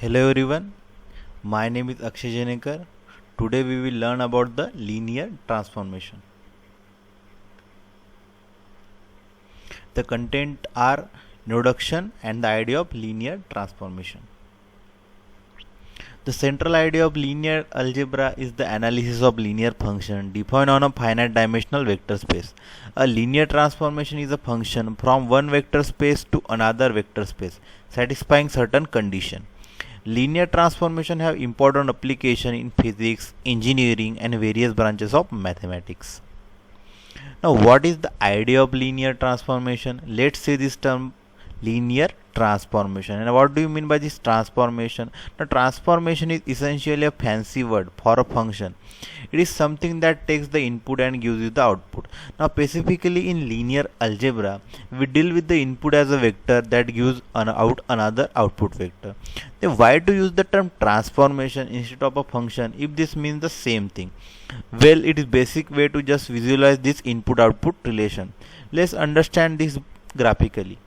Hello everyone, my name is Akshay Janekar. Today we will learn about the linear transformation. The content are introduction and the idea of linear transformation. The central idea of linear algebra is the analysis of linear function defined on a finite dimensional vector space. A linear transformation is a function from one vector space to another vector space, satisfying certain condition. Linear transformation have important application in physics, engineering and various branches of mathematics. Now what is the idea of linear transformation? Let's say this term linear transformation. And what do you mean by this transformation? Now transformation is essentially a fancy word for a function. It is something that takes the input and gives you the output. Now specifically in linear algebra, we deal with the input as a vector that gives out another output vector. Then why to use the term transformation instead of a function if this means the same thing? Well, it is basic way to just visualize this input output relation. Let's understand this graphically.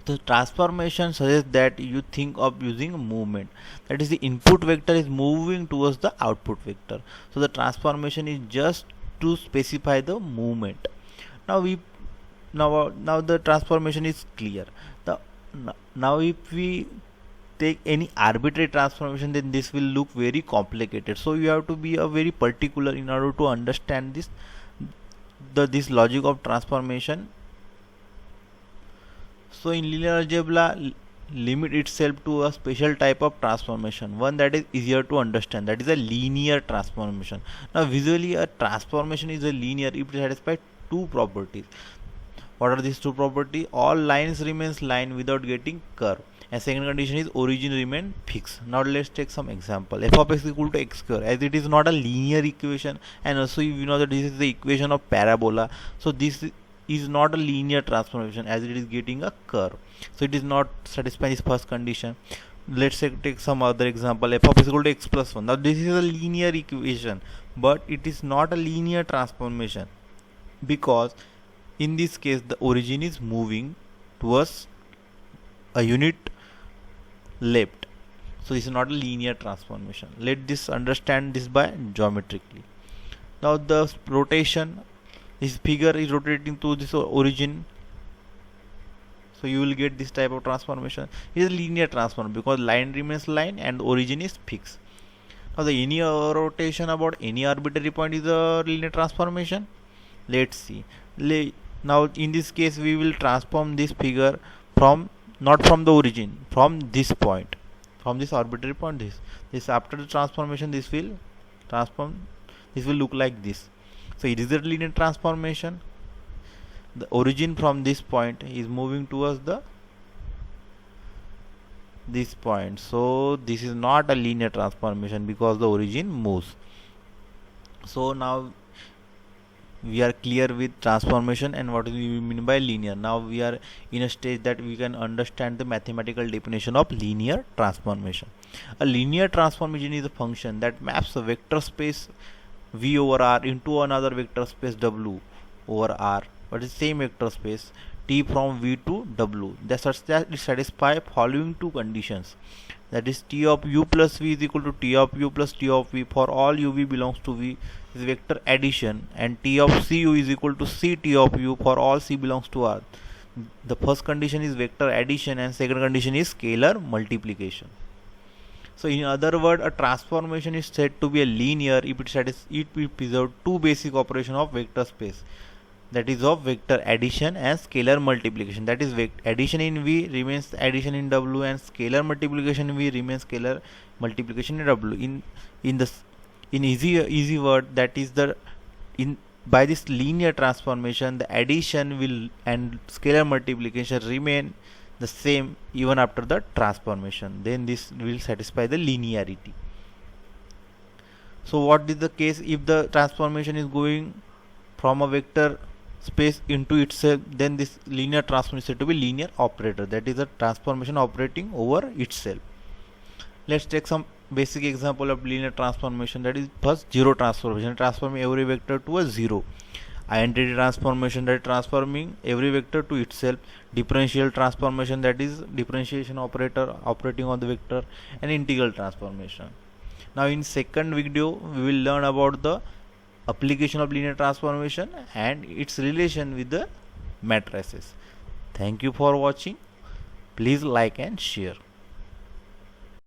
The transformation suggests that you think of using movement, that is the input vector is moving towards the output vector. So the transformation is just to specify the movement. Now the transformation is clear. Now if we take any arbitrary transformation, then this will look very complicated. So you have to be a very particular in order to understand this logic of transformation. So in linear algebra, limit itself to a special type of transformation, one that is easier to understand, that is a linear transformation. Now visually a transformation is a linear if it satisfies two properties. What are these two properties? All lines remains line without getting curve, and second condition is origin remain fixed. Now let's take some example. F of x is equal to x square, as it is not a linear equation, and also you know that this is the equation of parabola. So this is not a linear transformation as it is getting a curve, so it is not satisfying this first condition. Let's take some other example. F of x is equal to x plus 1. Now this is a linear equation, but it is not a linear transformation because in this case the origin is moving towards a unit left, so this is not a linear transformation. Let this understand this by geometrically. Now the rotation, this figure is rotating to this origin, so you will get this type of transformation. It is a linear transformation because line remains line and origin is fixed. Now the any rotation about any arbitrary point is a linear transformation. Let's see. Now in this case we will transform this figure from not from the origin, from this point, from this arbitrary point. This after the transformation this will transform, this will look like this. So it is a linear transformation. The origin from this point is moving towards this point. So this is not a linear transformation because the origin moves. So now we are clear with transformation and what we mean by linear. Now we are in a stage that we can understand the mathematical definition of linear transformation. A linear transformation is a function that maps a vector space V over R into another vector space W over R, but is same vector space T from V to W, that such that it satisfy following two conditions, that is T of U plus V is equal to T of U plus T of V for all UV belongs to V is vector addition, and T of CU is equal to C T of U for all C belongs to R. The first condition is vector addition and second condition is scalar multiplication. So in other words, a transformation is said to be a linear if it preserves two basic operations of vector space, that is of vector addition and scalar multiplication. That is addition in V remains addition in W and scalar multiplication in V remains scalar multiplication in W. In easy word, that is by this linear transformation the addition will and scalar multiplication remain the same even after the transformation, then this will satisfy the linearity. So what is the case if the transformation is going from a vector space into itself? Then this linear transformation is said to be linear operator, that is a transformation operating over itself. Let's take some basic example of linear transformation, that is first zero transformation, transforming every vector to a zero. identity transformation, that transforming every vector to itself, differential transformation, that is differentiation operator operating on the vector, and integral transformation. Now in second video we will learn about the application of linear transformation and its relation with the matrices. Thank you for watching. Please like and share.